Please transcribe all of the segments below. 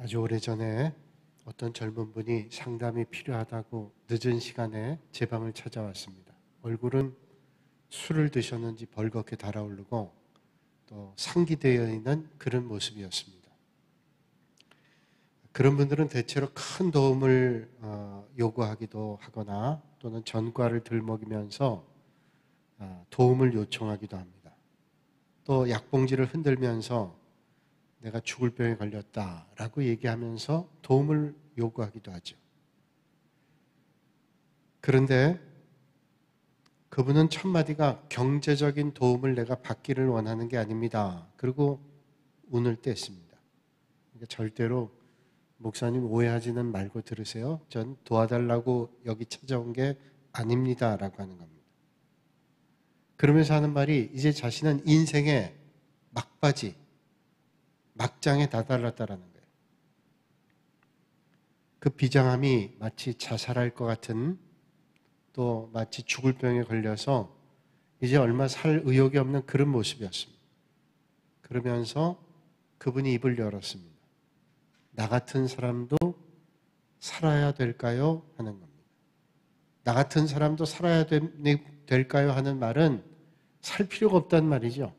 아주 오래전에 어떤 젊은 분이 상담이 필요하다고 늦은 시간에 제 방을 찾아왔습니다. 얼굴은 술을 드셨는지 벌겋게 달아오르고 또 상기되어 있는 그런 모습이었습니다. 그런 분들은 대체로 큰 도움을 요구하기도 하거나 또는 전과를 들먹이면서 도움을 요청하기도 합니다. 또 약봉지를 흔들면서 내가 죽을 병에 걸렸다라고 얘기하면서 도움을 요구하기도 하죠. 그런데 그분은 첫마디가 경제적인 도움을 내가 받기를 원하는 게 아닙니다. 그리고 운을 뗐습니다. 그러니까 절대로 목사님 오해하지는 말고 들으세요. 전 도와달라고 여기 찾아온 게 아닙니다. 라고 하는 겁니다. 그러면서 하는 말이 이제 자신은 인생의 막바지, 막장에 다다랐다라는 거예요. 그 비장함이 마치 자살할 것 같은, 또 마치 죽을 병에 걸려서 이제 얼마 살 의욕이 없는 그런 모습이었습니다. 그러면서 그분이 입을 열었습니다. 나 같은 사람도 살아야 될까요? 하는 겁니다. 나 같은 사람도 살아야 될까요? 하는 말은 살 필요가 없다는 말이죠.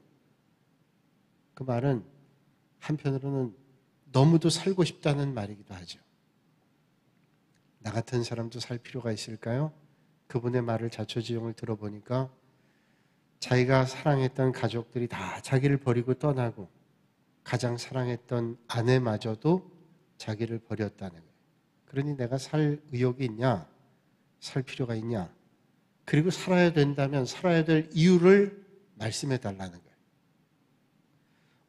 그 말은 한편으로는 너무도 살고 싶다는 말이기도 하죠. 나 같은 사람도 살 필요가 있을까요? 그분의 말을 자초지종을 들어보니까 자기가 사랑했던 가족들이 다 자기를 버리고 떠나고 가장 사랑했던 아내마저도 자기를 버렸다는 거예요. 그러니 내가 살 의욕이 있냐? 살 필요가 있냐? 그리고 살아야 된다면 살아야 될 이유를 말씀해 달라는 거예요.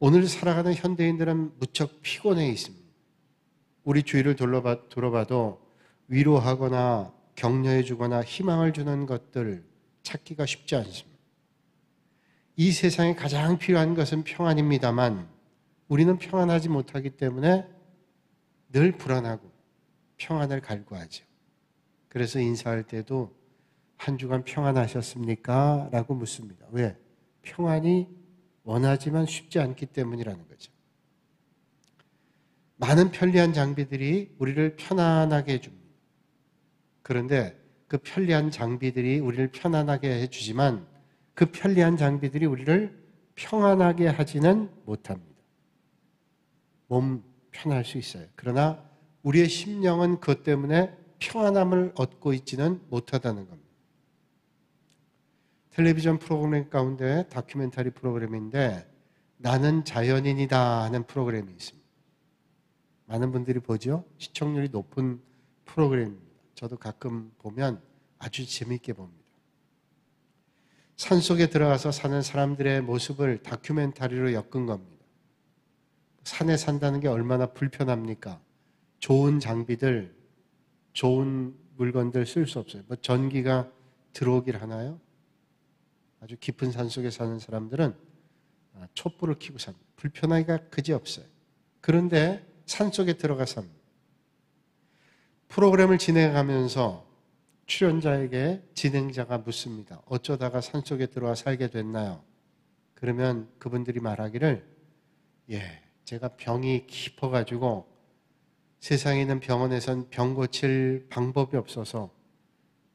오늘 살아가는 현대인들은 무척 피곤해 있습니다. 우리 주위를 둘러봐도 위로하거나 격려해 주거나 희망을 주는 것들 찾기가 쉽지 않습니다. 이 세상에 가장 필요한 것은 평안입니다만 우리는 평안하지 못하기 때문에 늘 불안하고 평안을 갈구하죠. 그래서 인사할 때도 한 주간 평안하셨습니까? 라고 묻습니다. 왜? 평안이 원하지만 쉽지 않기 때문이라는 거죠. 많은 편리한 장비들이 우리를 편안하게 해줍니다. 그런데 그 편리한 장비들이 우리를 편안하게 해주지만 그 편리한 장비들이 우리를 평안하게 하지는 못합니다. 몸 편할 수 있어요. 그러나 우리의 심령은 그것 때문에 평안함을 얻고 있지는 못하다는 겁니다. 텔레비전 프로그램 가운데 다큐멘터리 프로그램인데 나는 자연인이다 하는 프로그램이 있습니다. 많은 분들이 보죠. 시청률이 높은 프로그램입니다. 저도 가끔 보면 아주 재미있게 봅니다. 산속에 들어가서 사는 사람들의 모습을 다큐멘터리로 엮은 겁니다. 산에 산다는 게 얼마나 불편합니까? 좋은 장비들, 좋은 물건들 쓸 수 없어요. 뭐 전기가 들어오길 하나요? 아주 깊은 산속에 사는 사람들은 촛불을 켜고 삽니다. 불편하기가 그지없어요. 그런데 산속에 들어가 삽니다. 프로그램을 진행하면서 출연자에게 진행자가 묻습니다. 어쩌다가 산속에 들어와 살게 됐나요? 그러면 그분들이 말하기를 제가 병이 깊어가지고 세상에 있는 병원에선 병 고칠 방법이 없어서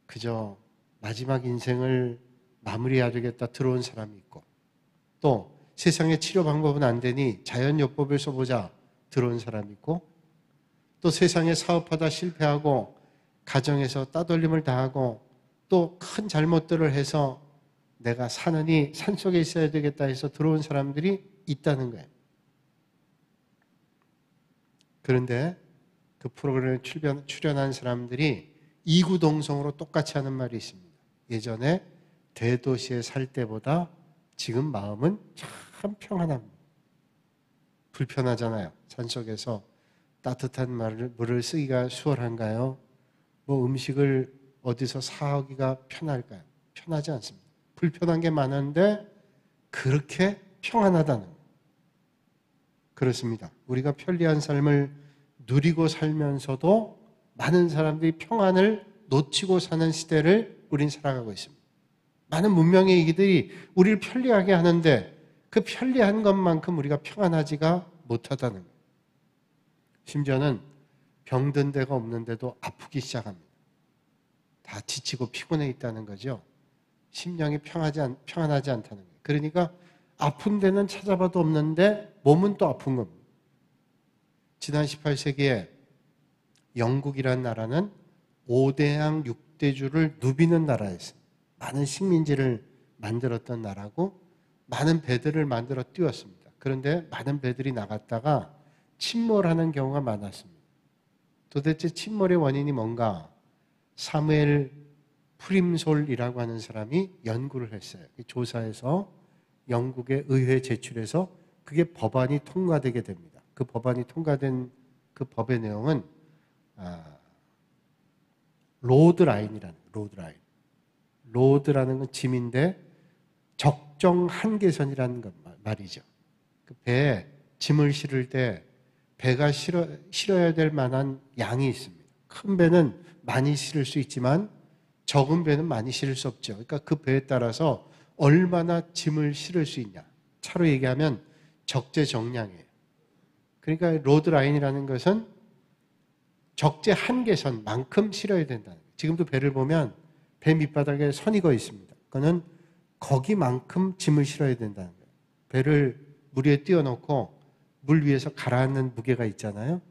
그저 마지막 인생을 마무리해야 되겠다 들어온 사람이 있고 또 세상에 치료 방법은 안 되니 자연요법을 써보자 들어온 사람이 있고 또 세상에 사업하다 실패하고 가정에서 따돌림을 당하고 또 큰 잘못들을 해서 내가 사느니 산속에 있어야 되겠다 해서 들어온 사람들이 있다는 거예요. 그런데 그 프로그램에 출연한 사람들이 이구동성으로 똑같이 하는 말이 있습니다. 예전에 대도시에 살 때보다 지금 마음은 참 평안합니다. 불편하잖아요. 산속에서 따뜻한 물을 쓰기가 수월한가요? 뭐 음식을 어디서 사오기가 편할까요? 편하지 않습니다. 불편한 게 많은데 그렇게 평안하다는 거예요. 그렇습니다. 우리가 편리한 삶을 누리고 살면서도 많은 사람들이 평안을 놓치고 사는 시대를 우린 살아가고 있습니다. 많은 문명의 이기들이 우리를 편리하게 하는데 그 편리한 것만큼 우리가 평안하지가 못하다는 거예요. 심지어는 병든 데가 없는데도 아프기 시작합니다. 다 지치고 피곤해 있다는 거죠. 심령이 평안하지 않다는 거예요. 그러니까 아픈 데는 찾아봐도 없는데 몸은 또 아픈 겁니다. 지난 18세기에 영국이라는 나라는 5대양 6대주를 누비는 나라였어요. 많은 식민지를 만들었던 나라고 많은 배들을 만들어 띄웠습니다. 그런데 많은 배들이 나갔다가 침몰하는 경우가 많았습니다. 도대체 침몰의 원인이 뭔가? 사무엘 프림솔이라고 하는 사람이 연구를 했어요. 조사해서 영국의 의회에 제출해서 그게 법안이 통과되게 됩니다. 그 법안이 통과된 그 법의 내용은 로드라인이라는 로드라는 건 짐인데 적정 한계선이라는 것 말이죠. 그 배에 짐을 실을 때 배가 실어야 될 만한 양이 있습니다. 큰 배는 많이 실을 수 있지만 적은 배는 많이 실을 수 없죠. 그러니까 그 배에 따라서 얼마나 짐을 실을 수 있냐. 차로 얘기하면 적재정량이에요. 그러니까 로드라인이라는 것은 적재 한계선만큼 실어야 된다는 거예요. 지금도 배를 보면 배 밑바닥에 선이 거 있습니다. 그거는 거기만큼 짐을 실어야 된다는 거예요. 배를 물 위에 띄워놓고 물 위에서 가라앉는 무게가 있잖아요.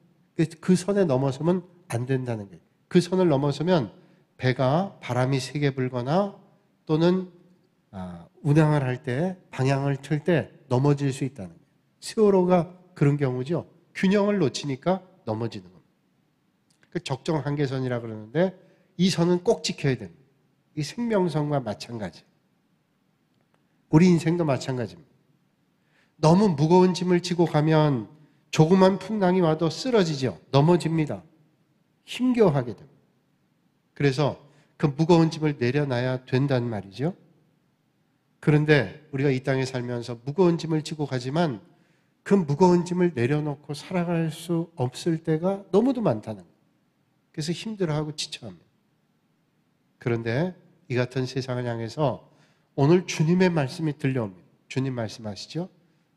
그 선에 넘어서면 안 된다는 거예요. 그 선을 넘어서면 배가 바람이 세게 불거나 또는 운항을 할 때 방향을 틀 때 넘어질 수 있다는 거예요. 세월호가 그런 경우죠. 균형을 놓치니까 넘어지는 겁니다. 그 적정 한계선이라 그러는데 이 선은 꼭 지켜야 됩니다. 이 생명선과 마찬가지. 우리 인생도 마찬가지입니다. 너무 무거운 짐을 지고 가면 조그만 풍랑이 와도 쓰러지죠. 넘어집니다. 힘겨워하게 됩니다. 그래서 그 무거운 짐을 내려놔야 된다는 말이죠. 그런데 우리가 이 땅에 살면서 무거운 짐을 지고 가지만 그 무거운 짐을 내려놓고 살아갈 수 없을 때가 너무도 많다는 거예요. 그래서 힘들어하고 지쳐합니다. 그런데 이 같은 세상을 향해서 오늘 주님의 말씀이 들려옵니다. 주님 말씀하시죠.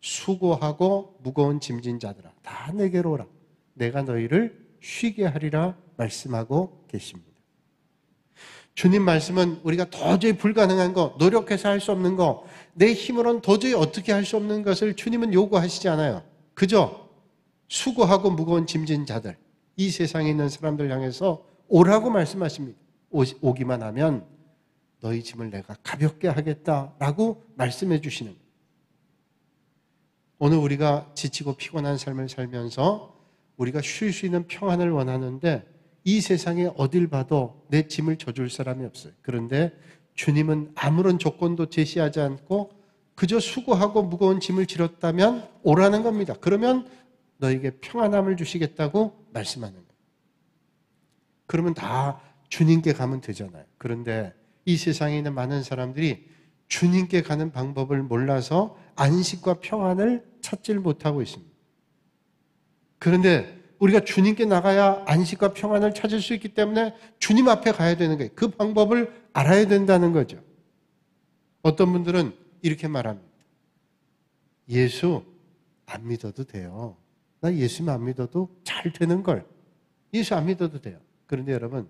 수고하고 무거운 짐진 자들아 다 내게로 오라. 내가 너희를 쉬게 하리라 말씀하고 계십니다. 주님 말씀은 우리가 도저히 불가능한 거, 노력해서 할 수 없는 거, 내 힘으로는 도저히 어떻게 할 수 없는 것을 주님은 요구하시지 않아요. 그저 수고하고 무거운 짐진 자들, 이 세상에 있는 사람들 향해서 오라고 말씀하십니다. 오기만 하면 너희 짐을 내가 가볍게 하겠다라고 말씀해 주시는 거예요. 오늘 우리가 지치고 피곤한 삶을 살면서 우리가 쉴 수 있는 평안을 원하는데 이 세상에 어딜 봐도 내 짐을 져줄 사람이 없어요. 그런데 주님은 아무런 조건도 제시하지 않고 그저 수고하고 무거운 짐을 지렀다면 오라는 겁니다. 그러면 너에게 평안함을 주시겠다고 말씀하는 거예요. 그러면 다 주님께 가면 되잖아요. 그런데 이 세상에 있는 많은 사람들이 주님께 가는 방법을 몰라서 안식과 평안을 찾지를 못하고 있습니다. 그런데 우리가 주님께 나가야 안식과 평안을 찾을 수 있기 때문에 주님 앞에 가야 되는 거예요. 그 방법을 알아야 된다는 거죠. 어떤 분들은 이렇게 말합니다. 예수 안 믿어도 돼요. 나 예수님 안 믿어도 잘 되는 걸. 예수 안 믿어도 돼요. 그런데 여러분,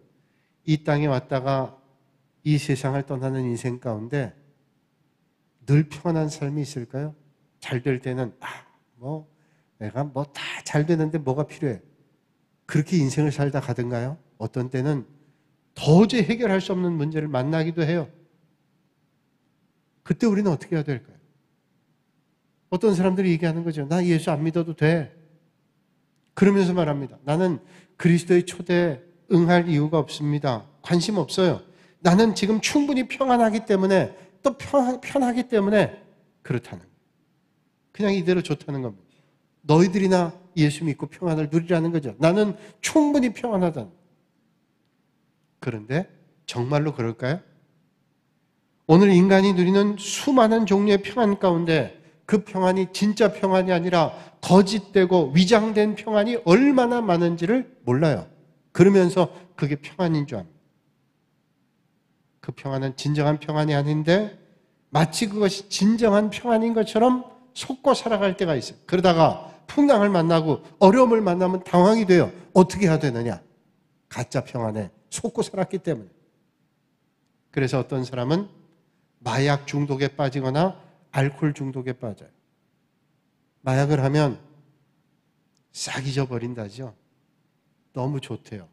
이 땅에 왔다가 이 세상을 떠나는 인생 가운데 늘 평안한 삶이 있을까요? 잘 될 때는 내가 다 잘 되는데 뭐가 필요해? 그렇게 인생을 살다 가든가요? 어떤 때는 도저히 해결할 수 없는 문제를 만나기도 해요. 그때 우리는 어떻게 해야 될까요? 어떤 사람들이 얘기하는 거죠. 나 예수 안 믿어도 돼. 그러면서 말합니다. 나는 그리스도의 초대에 응할 이유가 없습니다. 관심 없어요. 나는 지금 충분히 평안하기 때문에 또 편하기 때문에 그렇다는 거예요. 그냥 이대로 좋다는 겁니다. 너희들이나 예수 믿고 평안을 누리라는 거죠. 나는 충분히 평안하다. 그런데 정말로 그럴까요? 오늘 인간이 누리는 수많은 종류의 평안 가운데 그 평안이 진짜 평안이 아니라 거짓되고 위장된 평안이 얼마나 많은지를 몰라요. 그러면서 그게 평안인 줄 압니다. 그 평안은 진정한 평안이 아닌데 마치 그것이 진정한 평안인 것처럼 속고 살아갈 때가 있어요. 그러다가 풍랑을 만나고 어려움을 만나면 당황이 돼요. 어떻게 해야 되느냐? 가짜 평안에 속고 살았기 때문에. 그래서 어떤 사람은 마약 중독에 빠지거나 알코올 중독에 빠져요. 마약을 하면 싹 잊어버린다죠. 너무 좋대요.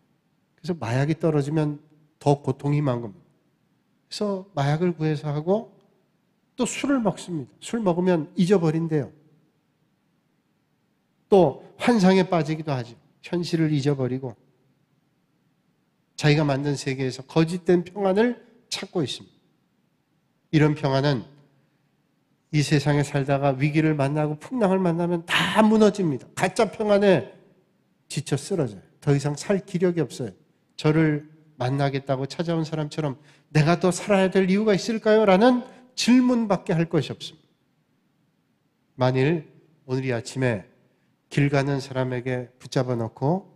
그래서 마약이 떨어지면 더 고통이 많은 겁니다. 그래서 마약을 구해서 하고 또 술을 먹습니다. 술 먹으면 잊어버린대요. 또 환상에 빠지기도 하죠. 현실을 잊어버리고 자기가 만든 세계에서 거짓된 평안을 찾고 있습니다. 이런 평안은 이 세상에 살다가 위기를 만나고 풍랑을 만나면 다 무너집니다. 가짜 평안에 지쳐 쓰러져요. 더 이상 살 기력이 없어요. 저를 만나겠다고 찾아온 사람처럼 내가 더 살아야 될 이유가 있을까요? 라는 질문밖에 할 것이 없습니다. 만일 오늘 이 아침에 길 가는 사람에게 붙잡아 놓고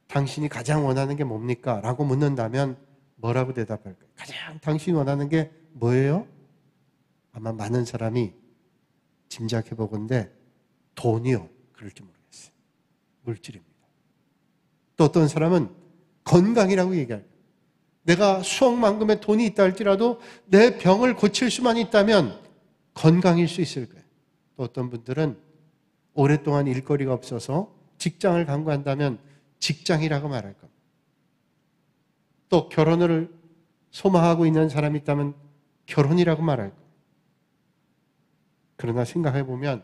당신이 가장 원하는 게 뭡니까? 라고 묻는다면 뭐라고 대답할까요? 가장 당신이 원하는 게 뭐예요? 아마 많은 사람이 짐작해 보건대 돈이요. 그럴지 모르겠어요. 물질입니다. 또 어떤 사람은 건강이라고 얘기할 거예요. 내가 수억만큼의 돈이 있다 할지라도 내 병을 고칠 수만 있다면 건강일 수 있을 거예요. 또 어떤 분들은 오랫동안 일거리가 없어서 직장을 강구한다면 직장이라고 말할 겁니다. 또 결혼을 소망하고 있는 사람이 있다면 결혼이라고 말할 겁니다. 그러나 생각해 보면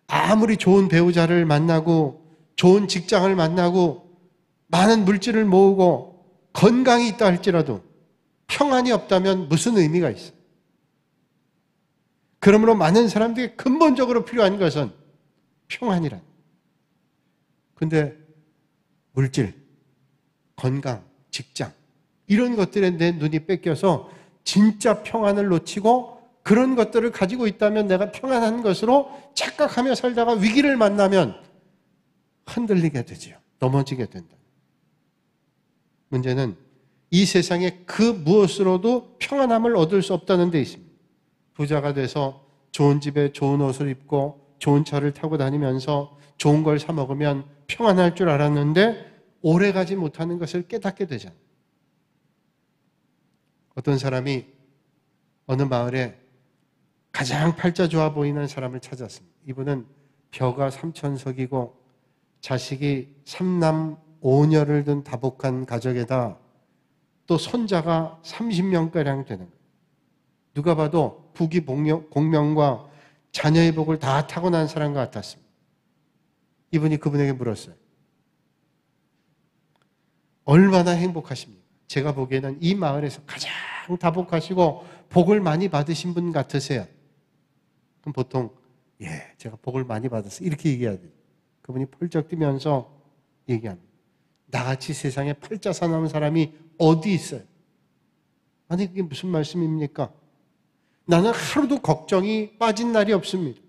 아무리 좋은 배우자를 만나고 좋은 직장을 만나고 많은 물질을 모으고 건강이 있다 할지라도 평안이 없다면 무슨 의미가 있어요? 그러므로 많은 사람들이 근본적으로 필요한 것은 평안이란. 근데 물질, 건강, 직장 이런 것들에 내 눈이 뺏겨서 진짜 평안을 놓치고 그런 것들을 가지고 있다면 내가 평안한 것으로 착각하며 살다가 위기를 만나면 흔들리게 되지요. 넘어지게 된다. 문제는 이 세상에 그 무엇으로도 평안함을 얻을 수 없다는 데 있습니다. 부자가 돼서 좋은 집에 좋은 옷을 입고 좋은 차를 타고 다니면서 좋은 걸 사 먹으면 평안할 줄 알았는데 오래 가지 못하는 것을 깨닫게 되잖아요. 어떤 사람이 어느 마을에 가장 팔자 좋아 보이는 사람을 찾았습니다. 이분은 벼가 3천석이고 자식이 3남 5녀를 둔 다복한 가족에다 또 손자가 30명가량 되는 거예요. 누가 봐도 부귀 공명과 자녀의 복을 다 타고난 사람과 같았습니다. 이분이 그분에게 물었어요. 얼마나 행복하십니까? 제가 보기에는 이 마을에서 가장 다복하시고 복을 많이 받으신 분 같으세요. 그럼 보통 제가 복을 많이 받았어요. 이렇게 얘기해야 돼요. 그분이 펄쩍 뛰면서 얘기합니다. 나같이 세상에 팔자 사나운 사람이 어디 있어요? 아니 그게 무슨 말씀입니까? 나는 하루도 걱정이 빠진 날이 없습니다.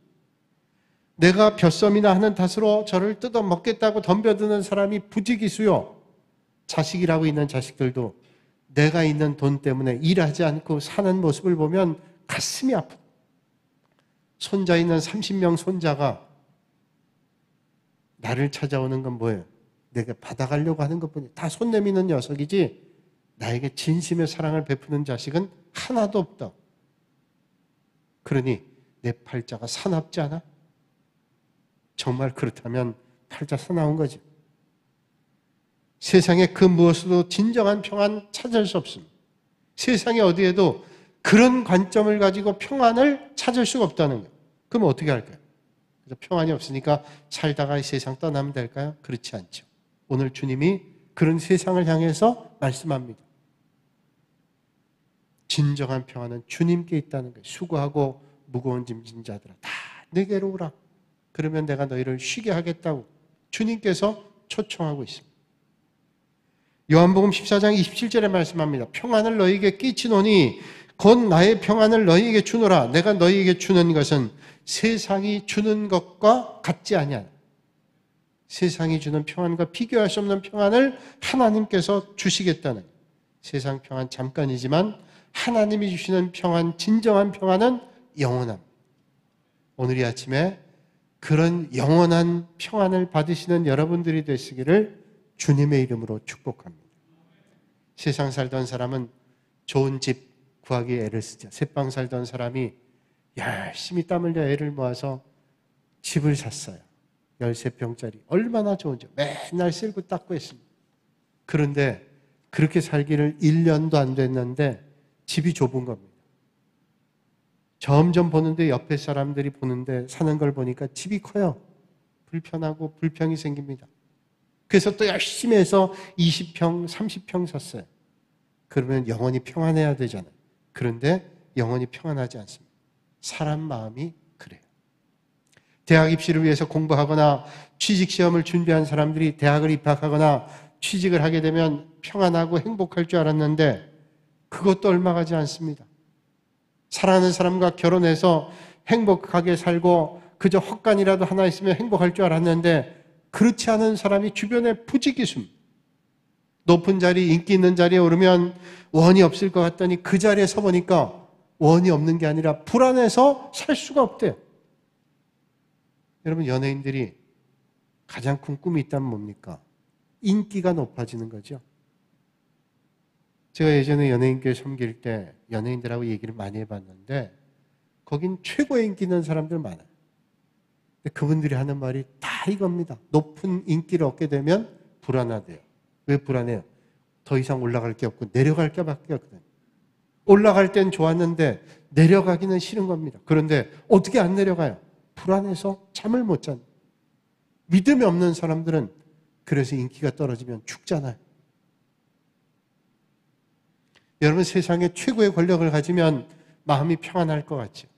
내가 벼썸이나 하는 탓으로 저를 뜯어먹겠다고 덤벼드는 사람이 부지기수요. 자식이라고 있는 자식들도 내가 있는 돈 때문에 일하지 않고 사는 모습을 보면 가슴이 아프다. 손자 있는 30명 손자가 나를 찾아오는 건 뭐예요? 내가 받아가려고 하는 것뿐이야. 다 손 내미는 녀석이지 나에게 진심의 사랑을 베푸는 자식은 하나도 없다. 그러니 내 팔자가 사납지 않아? 정말 그렇다면 팔자 사나운 거지. 세상에 그 무엇으로도 진정한 평안 찾을 수 없습니다. 세상에 어디에도 그런 관점을 가지고 평안을 찾을 수가 없다는 거예요. 그럼 어떻게 할까요? 그래서 평안이 없으니까 살다가 이 세상 떠나면 될까요? 그렇지 않죠. 오늘 주님이 그런 세상을 향해서 말씀합니다. 진정한 평안은 주님께 있다는 거예요. 수고하고 무거운 짐진 자들아 다 내게로 오라. 그러면 내가 너희를 쉬게 하겠다고 주님께서 초청하고 있습니다. 요한복음 14장 27절에 말씀합니다. 평안을 너희에게 끼치노니 곧 나의 평안을 너희에게 주노라. 내가 너희에게 주는 것은 세상이 주는 것과 같지 아니하나. 세상이 주는 평안과 비교할 수 없는 평안을 하나님께서 주시겠다는 거예요. 세상 평안 잠깐이지만 하나님이 주시는 평안, 진정한 평안은 영원합니다. 오늘 이 아침에 그런 영원한 평안을 받으시는 여러분들이 되시기를 주님의 이름으로 축복합니다. 세상 살던 사람은 좋은 집 구하기 애를 쓰죠. 새빵 살던 사람이 열심히 땀 흘려 애를 모아서 집을 샀어요. 13평짜리. 얼마나 좋은지 맨날 쓸고 닦고 했습니다. 그런데 그렇게 살기를 1년도 안 됐는데 집이 좁은 겁니다. 점점 보는데 옆에 사람들이 보는데 사는 걸 보니까 집이 커요. 불편하고 불평이 생깁니다. 그래서 또 열심히 해서 20평, 30평 샀어요. 그러면 영원히 평안해야 되잖아요. 그런데 영원히 평안하지 않습니다. 사람 마음이 그래요. 대학 입시를 위해서 공부하거나 취직시험을 준비한 사람들이 대학을 입학하거나 취직을 하게 되면 평안하고 행복할 줄 알았는데 그것도 얼마 가지 않습니다. 사랑하는 사람과 결혼해서 행복하게 살고 그저 헛간이라도 하나 있으면 행복할 줄 알았는데 그렇지 않은 사람이 주변에 부지기수입니다. 높은 자리, 인기 있는 자리에 오르면 원이 없을 것 같더니 그 자리에 서보니까 원이 없는 게 아니라 불안해서 살 수가 없대요. 여러분, 연예인들이 가장 큰 꿈이 있다면 뭡니까? 인기가 높아지는 거죠. 제가 예전에 연예인교회 섬길 때 연예인들하고 얘기를 많이 해봤는데 거긴 최고의 인기 있는 사람들 많아요. 근데 그분들이 하는 말이 다 이겁니다. 높은 인기를 얻게 되면 불안하대요. 왜 불안해요? 더 이상 올라갈 게 없고 내려갈 게 밖에 없거든요. 올라갈 땐 좋았는데 내려가기는 싫은 겁니다. 그런데 어떻게 안 내려가요? 불안해서 잠을 못 잔. 믿음이 없는 사람들은 그래서 인기가 떨어지면 죽잖아요. 여러분, 세상에 최고의 권력을 가지면 마음이 평안할 것 같죠?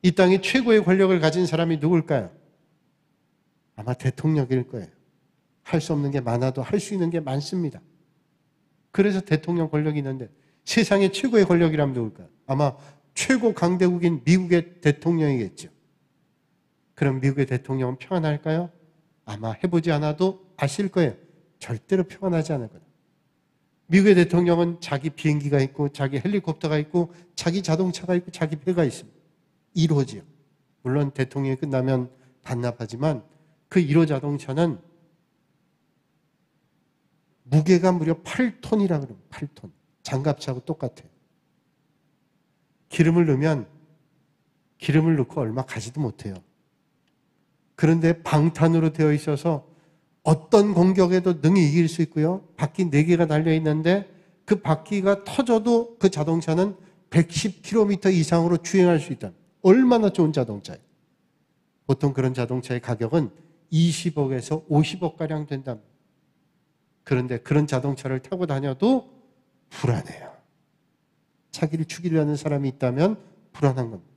이 땅에 최고의 권력을 가진 사람이 누굴까요? 아마 대통령일 거예요. 할 수 없는 게 많아도 할 수 있는 게 많습니다. 그래서 대통령 권력이 있는데 세상에 최고의 권력이라면 누굴까요? 아마 최고 강대국인 미국의 대통령이겠죠. 그럼 미국의 대통령은 평안할까요? 아마 해보지 않아도 아실 거예요. 절대로 평안하지 않을 거다. 미국의 대통령은 자기 비행기가 있고 자기 헬리콥터가 있고 자기 자동차가 있고 자기 배가 있습니다. 1호지요. 물론 대통령이 끝나면 반납하지만 그 1호 자동차는 무게가 무려 8톤이라 그러면 8톤. 장갑차하고 똑같아요. 기름을 넣으면 기름을 넣고 얼마 가지도 못해요. 그런데 방탄으로 되어 있어서 어떤 공격에도 능히 이길 수 있고요. 바퀴 4개가 달려있는데 그 바퀴가 터져도 그 자동차는 110km 이상으로 주행할 수 있다. 얼마나 좋은 자동차예요. 보통 그런 자동차의 가격은 20억에서 50억가량 된답니다. 그런데 그런 자동차를 타고 다녀도 불안해요. 자기를 죽이려는 사람이 있다면 불안한 겁니다.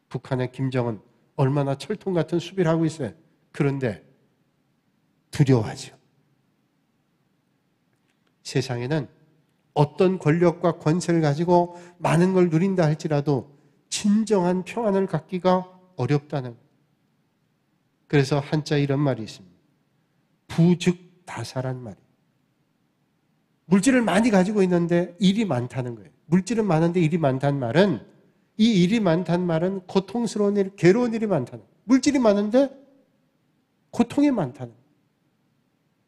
북한의 김정은 얼마나 철통 같은 수비를 하고 있어요. 그런데 두려워하죠. 세상에는 어떤 권력과 권세를 가지고 많은 걸 누린다 할지라도 진정한 평안을 갖기가 어렵다는 거예요. 그래서 한자 이런 말이 있습니다. 부즉다사란 말이에요. 물질을 많이 가지고 있는데 일이 많다는 거예요. 물질은 많은데 일이 많다는 말은 이 일이 많다는 말은 고통스러운 일, 괴로운 일이 많다는 거예요. 물질이 많은데 고통이 많다는 거예요.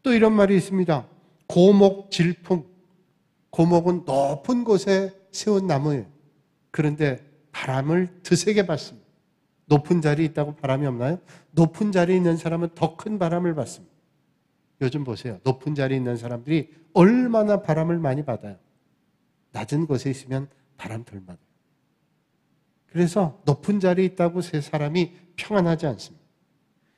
또 이런 말이 있습니다. 고목질풍. 고목은 높은 곳에 세운 나무예요. 그런데 바람을 드세게 받습니다. 높은 자리에 있다고 바람이 없나요? 높은 자리에 있는 사람은 더 큰 바람을 받습니다. 요즘 보세요. 높은 자리에 있는 사람들이 얼마나 바람을 많이 받아요. 낮은 곳에 있으면 바람 덜 받아요. 그래서 높은 자리에 있다고 세 사람이 평안하지 않습니다.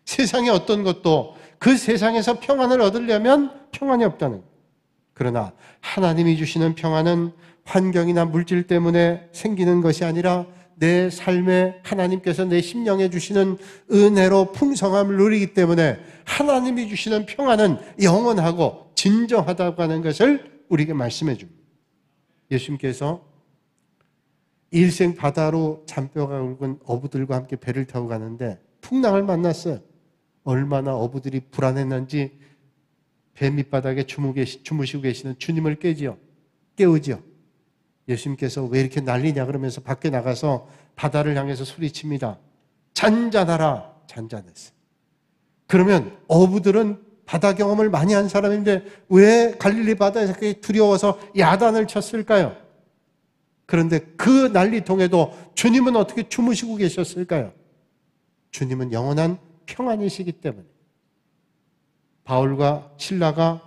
세상에 어떤 것도 그 세상에서 평안을 얻으려면 평안이 없다는 거예요. 그러나 하나님이 주시는 평안은 환경이나 물질 때문에 생기는 것이 아니라 내 삶에 하나님께서 내 심령에 주시는 은혜로 풍성함을 누리기 때문에 하나님이 주시는 평안은 영원하고 진정하다고 하는 것을 우리에게 말씀해 줍니다. 예수님께서 일생 바다로 잔뼈가 굵은 어부들과 함께 배를 타고 가는데 풍랑을 만났어요. 얼마나 어부들이 불안했는지 배 밑바닥에 주무시고 계시는 주님을 깨우지요. 예수님께서 왜 이렇게 난리냐 그러면서 밖에 나가서 바다를 향해서 소리칩니다. 잔잔하라, 잔잔했어요. 그러면 어부들은 바다 경험을 많이 한 사람인데 왜 갈릴리 바다에서 그렇게 두려워서 야단을 쳤을까요? 그런데 그 난리통에도 주님은 어떻게 주무시고 계셨을까요? 주님은 영원한 평안이시기 때문에. 바울과 실라가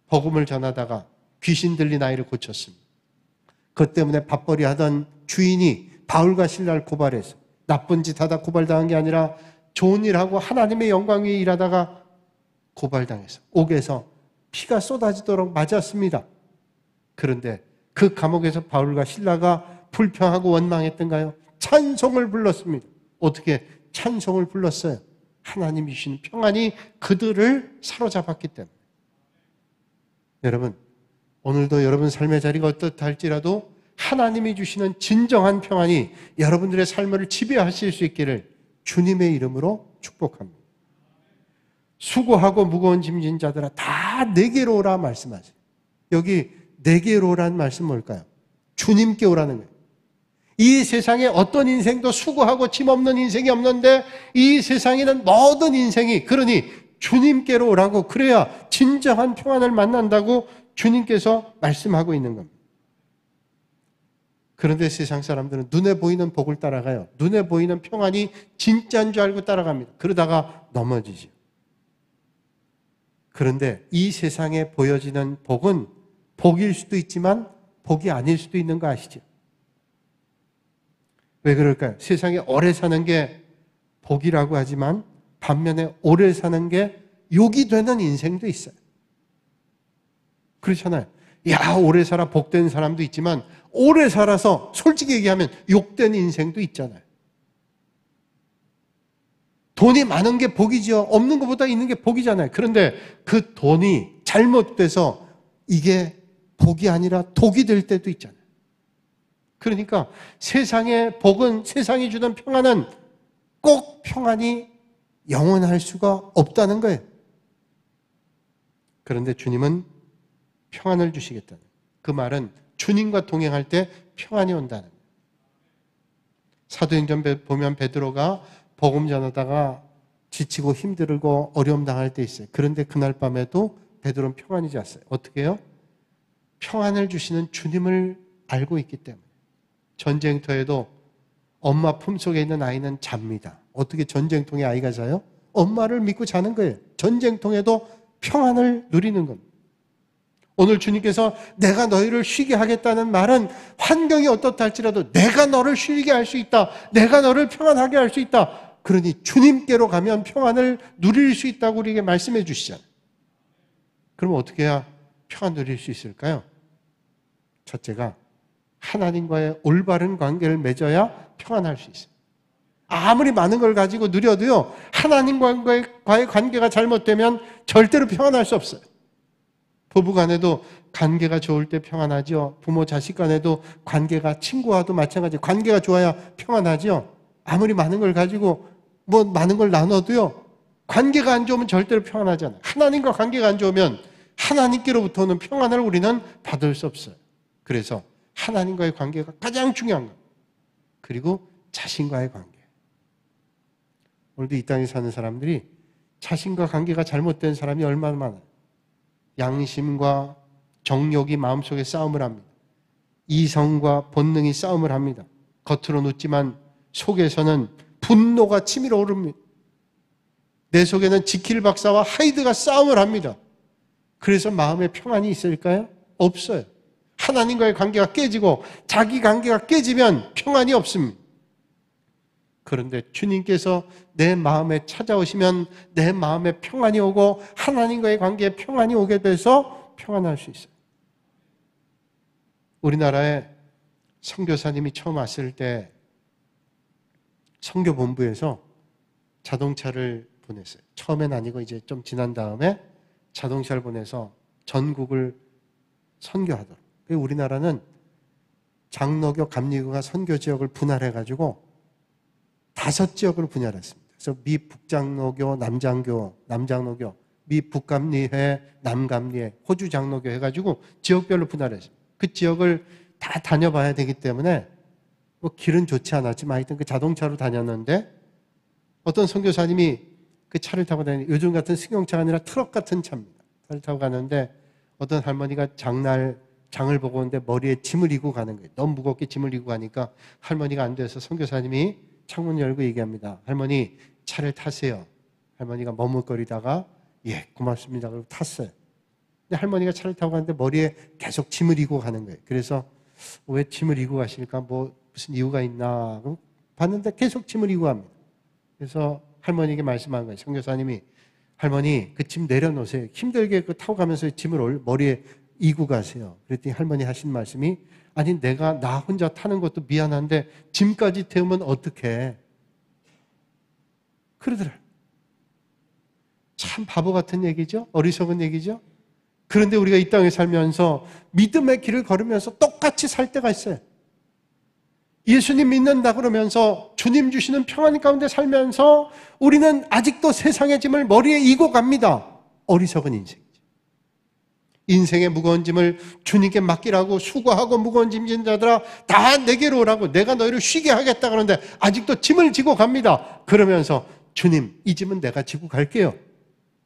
복음을 전하다가 귀신 들린 아이를 고쳤습니다. 그것 때문에 밥벌이 하던 주인이 바울과 실라를 고발해서 나쁜 짓 하다 고발당한 게 아니라 좋은 일하고 하나님의 영광 위에 일하다가 고발당해서 옥에서 피가 쏟아지도록 맞았습니다. 그런데 그 감옥에서 바울과 실라가 불평하고 원망했던가요? 찬송을 불렀습니다. 어떻게 찬송을 불렀어요? 하나님이 주시는 평안이 그들을 사로잡았기 때문에. 여러분, 오늘도 여러분 삶의 자리가 어떻다 할지라도 하나님이 주시는 진정한 평안이 여러분들의 삶을 지배하실 수 있기를 주님의 이름으로 축복합니다. 수고하고 무거운 짐진 자들아 다 내게로 오라 말씀하세요. 여기 내게로 오라는 말씀 뭘까요? 주님께 오라는 거예요. 이 세상에 어떤 인생도 수고하고 짐 없는 인생이 없는데 이 세상에는 모든 인생이 그러니 주님께로 오라고, 그래야 진정한 평안을 만난다고 주님께서 말씀하고 있는 겁니다. 그런데 세상 사람들은 눈에 보이는 복을 따라가요. 눈에 보이는 평안이 진짜인 줄 알고 따라갑니다. 그러다가 넘어지죠. 그런데 이 세상에 보여지는 복은 복일 수도 있지만 복이 아닐 수도 있는 거 아시죠? 왜 그럴까요? 세상에 오래 사는 게 복이라고 하지만 반면에 오래 사는 게 욕이 되는 인생도 있어요. 그렇잖아요. 야, 오래 살아 복된 사람도 있지만 오래 살아서 솔직히 얘기하면 욕된 인생도 있잖아요. 돈이 많은 게 복이죠. 없는 것보다 있는 게 복이잖아요. 그런데 그 돈이 잘못돼서 이게 복이 아니라 독이 될 때도 있잖아요. 그러니까 세상의 복은, 세상이 주는 평안은 꼭 평안이 영원할 수가 없다는 거예요. 그런데 주님은 평안을 주시겠다는, 그 말은 주님과 동행할 때 평안이 온다는 거예요. 사도행전 보면 베드로가 복음 전하다가 지치고 힘들고 어려움 당할 때 있어요. 그런데 그날 밤에도 베드로는 평안히 잤어요. 어떻게 해요? 평안을 주시는 주님을 알고 있기 때문에. 전쟁터에도 엄마 품속에 있는 아이는 잡니다. 어떻게 전쟁통에 아이가 자요? 엄마를 믿고 자는 거예요. 전쟁통에도 평안을 누리는 겁니다. 오늘 주님께서 내가 너희를 쉬게 하겠다는 말은 환경이 어떻다 할지라도 내가 너를 쉬게 할 수 있다. 내가 너를 평안하게 할 수 있다. 그러니 주님께로 가면 평안을 누릴 수 있다고 우리에게 말씀해 주시잖아요. 그럼 어떻게 해야 평안 누릴 수 있을까요? 첫째가 하나님과의 올바른 관계를 맺어야 평안할 수 있어요. 아무리 많은 걸 가지고 누려도요, 하나님과의 관계가 잘못되면 절대로 평안할 수 없어요. 부부 간에도 관계가 좋을 때 평안하죠. 부모 자식 간에도 관계가, 친구와도 마찬가지예요. 관계가 좋아야 평안하죠. 아무리 많은 걸 가지고 많은 걸 나눠도요, 관계가 안 좋으면 절대로 평안하지 않아요. 하나님과 관계가 안 좋으면 하나님께로부터 오는 평안을 우리는 받을 수 없어요. 그래서 하나님과의 관계가 가장 중요한 거예요. 그리고 자신과의 관계. 오늘도 이 땅에 사는 사람들이 자신과 관계가 잘못된 사람이 얼마나 많아요. 양심과 정욕이 마음속에 싸움을 합니다. 이성과 본능이 싸움을 합니다. 겉으로는 웃지만 속에서는 분노가 치밀어 오릅니다. 내 속에는 지킬 박사와 하이드가 싸움을 합니다. 그래서 마음에 평안이 있을까요? 없어요. 하나님과의 관계가 깨지고 자기 관계가 깨지면 평안이 없습니다. 그런데 주님께서 내 마음에 찾아오시면 내 마음에 평안이 오고 하나님과의 관계에 평안이 오게 돼서 평안할 수 있어요. 우리나라에 선교사님이 처음 왔을 때 선교본부에서 자동차를 보냈어요. 처음엔 아니고 이제 좀 지난 다음에 자동차를 보내서 전국을 선교하도록. 우리나라는 장로교, 감리교가 선교 지역을 분할해가지고 5지역으로 분열했습니다. 그래서 미 북장로교, 남장로교, 미 북감리회, 남감리회, 호주 장로교 해가지고 지역별로 분할했습니다. 그 지역을 다 다녀봐야 되기 때문에 길은 좋지 않았지만 하여튼 그 자동차로 다녔는데 어떤 선교사님이 그 차를 타고 다니는, 요즘 같은 승용차가 아니라 트럭 같은 차입니다. 차를 타고 가는데 어떤 할머니가 장을 보고 오는데 머리에 짐을 이고 가는 거예요. 너무 무겁게 짐을 이고 가니까 할머니가 안 돼서 선교사님이 창문 열고 얘기합니다. 할머니, 차를 타세요. 할머니가 머뭇거리다가 예, 고맙습니다. 그리고 탔어요. 근데 할머니가 차를 타고 가는데 머리에 계속 짐을 이고 가는 거예요. 그래서 왜 짐을 이고 가십니까? 뭐 무슨 이유가 있나? 봤는데 계속 짐을 이고 갑니다. 그래서 할머니에게 말씀한 거예요. 선교사님이, 할머니 그 짐 내려놓으세요. 힘들게 그 타고 가면서 짐을 머리에 이고 가세요. 그랬더니 할머니 하신 말씀이, 아니 내가 나 혼자 타는 것도 미안한데 짐까지 태우면 어떡해? 그러더라. 참 바보 같은 얘기죠? 어리석은 얘기죠? 그런데 우리가 이 땅에 살면서 믿음의 길을 걸으면서 똑같이 살 때가 있어요. 예수님 믿는다 그러면서 주님 주시는 평안 가운데 살면서 우리는 아직도 세상의 짐을 머리에 이고 갑니다. 어리석은 인생이죠. 인생의 무거운 짐을 주님께 맡기라고 수고하고 무거운 짐 진 자들아 다 내게로 오라고, 내가 너희를 쉬게 하겠다 그러는데 아직도 짐을 지고 갑니다. 그러면서 주님, 이 짐은 내가 지고 갈게요.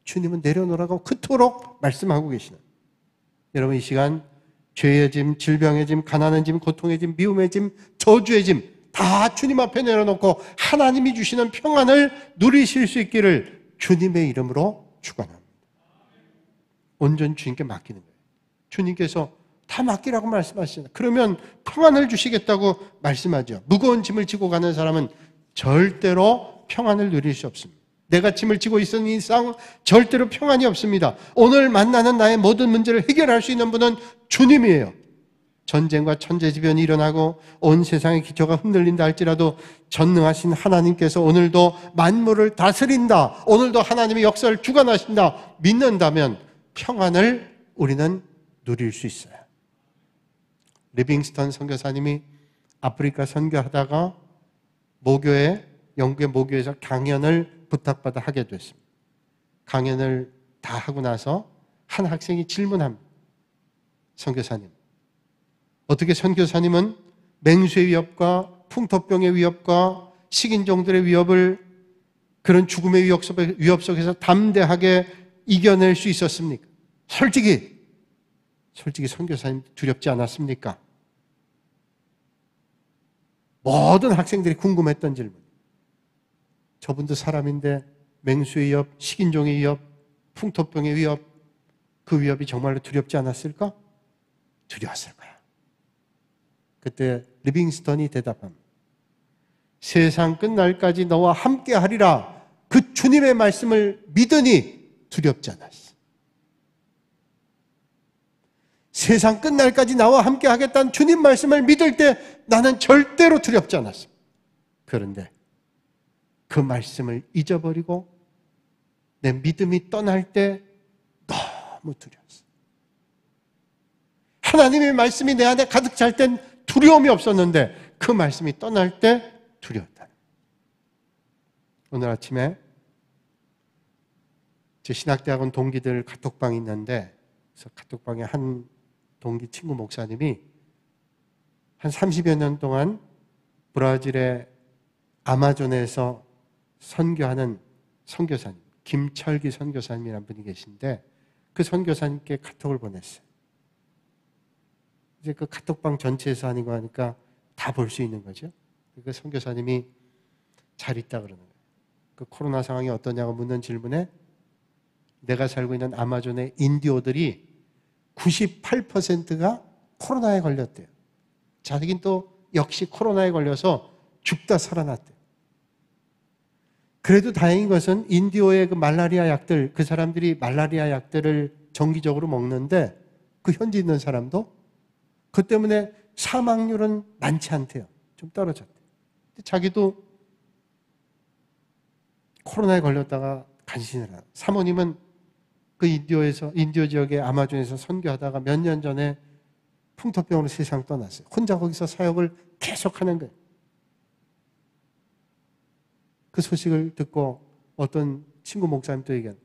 주님은 내려놓으라고 그토록 말씀하고 계시는, 여러분 이 시간 죄의 짐, 질병의 짐, 가난의 짐, 고통의 짐, 미움의 짐, 저주의 짐 다 주님 앞에 내려놓고 하나님이 주시는 평안을 누리실 수 있기를 주님의 이름으로 축원합니다. 온전히 주님께 맡기는 거예요. 주님께서 다 맡기라고 말씀하시잖아요. 그러면 평안을 주시겠다고 말씀하죠. 무거운 짐을 지고 가는 사람은 절대로 평안을 누릴 수 없습니다. 내가 짐을 지고 있는 이상 절대로 평안이 없습니다. 오늘 만나는 나의 모든 문제를 해결할 수 있는 분은 주님이에요. 전쟁과 천재지변이 일어나고 온 세상의 기초가 흔들린다 할지라도 전능하신 하나님께서 오늘도 만물을 다스린다, 오늘도 하나님의 역사를 주관하신다 믿는다면 평안을 우리는 누릴 수 있어요. 리빙스턴 선교사님이 아프리카 선교하다가 영국의 모교에서 강연을 부탁받아 하게 됐습니다. 강연을 다 하고 나서 한 학생이 질문합니다. 선교사님, 어떻게 선교사님은 맹수의 위협과 풍토병의 위협과 식인종들의 위협을, 그런 죽음의 위협 속에서 담대하게 이겨낼 수 있었습니까? 솔직히 선교사님 두렵지 않았습니까? 모든 학생들이 궁금했던 질문. 저분도 사람인데 맹수의 위협, 식인종의 위협, 풍토병의 위협, 그 위협이 정말로 두렵지 않았을까? 두려웠을 거야. 그때 리빙스턴이 대답합니다. 세상 끝날까지 너와 함께 하리라, 그 주님의 말씀을 믿으니 두렵지 않았어. 세상 끝날까지 나와 함께 하겠다는 주님 말씀을 믿을 때 나는 절대로 두렵지 않았어. 그런데 그 말씀을 잊어버리고 내 믿음이 떠날 때 너무 두려웠어. 하나님의 말씀이 내 안에 가득 찰 땐 두려움이 없었는데 그 말씀이 떠날 때 두려웠다. 오늘 아침에 제 신학대학원 동기들 카톡방이 있는데, 그래서 카톡방에 한 동기 친구 목사님이 한 30여 년 동안 브라질의 아마존에서 선교하는 선교사님, 김철기 선교사님이라는 분이 계신데 그 선교사님께 카톡을 보냈어요. 이제 그 카톡방 전체에서 하는 거 하니까 다 볼 수 있는 거죠. 그 선교사님이 잘 있다 그러는 거예요. 그 코로나 상황이 어떠냐고 묻는 질문에 내가 살고 있는 아마존의 인디오들이 98%가 코로나에 걸렸대요. 자기는 또 역시 코로나에 걸려서 죽다 살아났대요. 그래도 다행인 것은 인디오의 그 말라리아 약들, 그 사람들이 말라리아 약들을 정기적으로 먹는데 그 현지 있는 사람도 그 때문에 사망률은 많지 않대요. 좀 떨어졌대요. 근데 자기도 코로나에 걸렸다가 간신을 하고, 사모님은 그 인디오 지역의 아마존에서 선교하다가 몇 년 전에 풍토병으로 세상 떠났어요. 혼자 거기서 사역을 계속하는 거예요. 그 소식을 듣고 어떤 친구 목사님도 얘기한,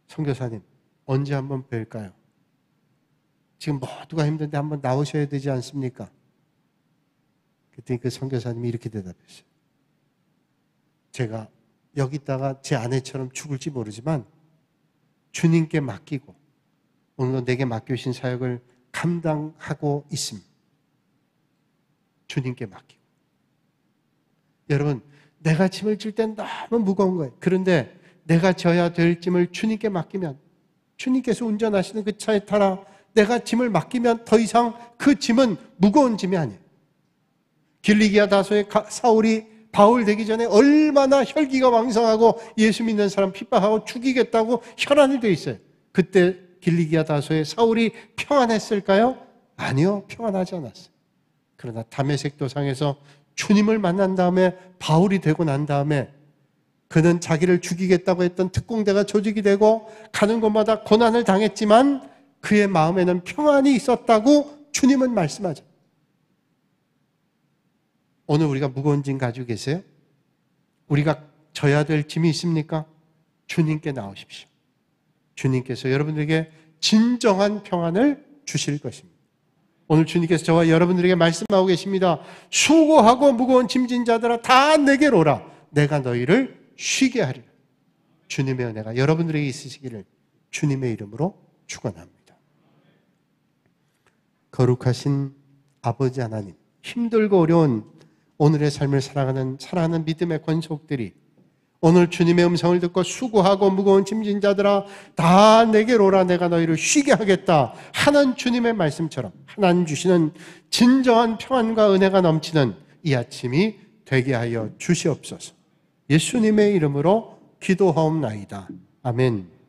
선교사님 언제 한번 뵐까요? 지금 모두가 힘든데 한번 나오셔야 되지 않습니까? 그때 그 선교사님이 이렇게 대답했어요. 제가 여기다가 제 아내처럼 죽을지 모르지만 주님께 맡기고 오늘도 내게 맡겨주신 사역을 감당하고 있습니다. 주님께 맡기고. 여러분, 내가 짐을 질 땐 너무 무거운 거예요. 그런데 내가 져야 될 짐을 주님께 맡기면, 주님께서 운전하시는 그 차에 타라, 내가 짐을 맡기면 더 이상 그 짐은 무거운 짐이 아니에요. 길리기아 다소의 사울이 바울 되기 전에 얼마나 혈기가 왕성하고 예수 믿는 사람 핍박하고 죽이겠다고 혈안이 돼 있어요. 그때 길리기아 다소의 사울이 평안했을까요? 아니요, 평안하지 않았어요. 그러나 다메섹 도상에서 주님을 만난 다음에 바울이 되고 난 다음에 그는 자기를 죽이겠다고 했던 특공대가 조직이 되고 가는 곳마다 고난을 당했지만 그의 마음에는 평안이 있었다고 주님은 말씀하죠. 오늘 우리가 무거운 짐 가지고 계세요? 우리가 져야 될 짐이 있습니까? 주님께 나오십시오. 주님께서 여러분들에게 진정한 평안을 주실 것입니다. 오늘 주님께서 저와 여러분들에게 말씀하고 계십니다. 수고하고 무거운 짐진 자들아 다 내게로 오라. 내가 너희를 쉬게 하리라. 주님의 은혜가 여러분들에게 있으시기를 주님의 이름으로 축원합니다. 거룩하신 아버지 하나님, 힘들고 어려운 오늘의 삶을 살아가는 사랑하는 믿음의 권속들이 오늘 주님의 음성을 듣고 수고하고 무거운 짐진 자들아 다 내게로 오라. 내가 너희를 쉬게 하겠다 하는 주님의 말씀처럼 하나님 주시는 진정한 평안과 은혜가 넘치는 이 아침이 되게 하여 주시옵소서. 예수님의 이름으로 기도하옵나이다. 아멘.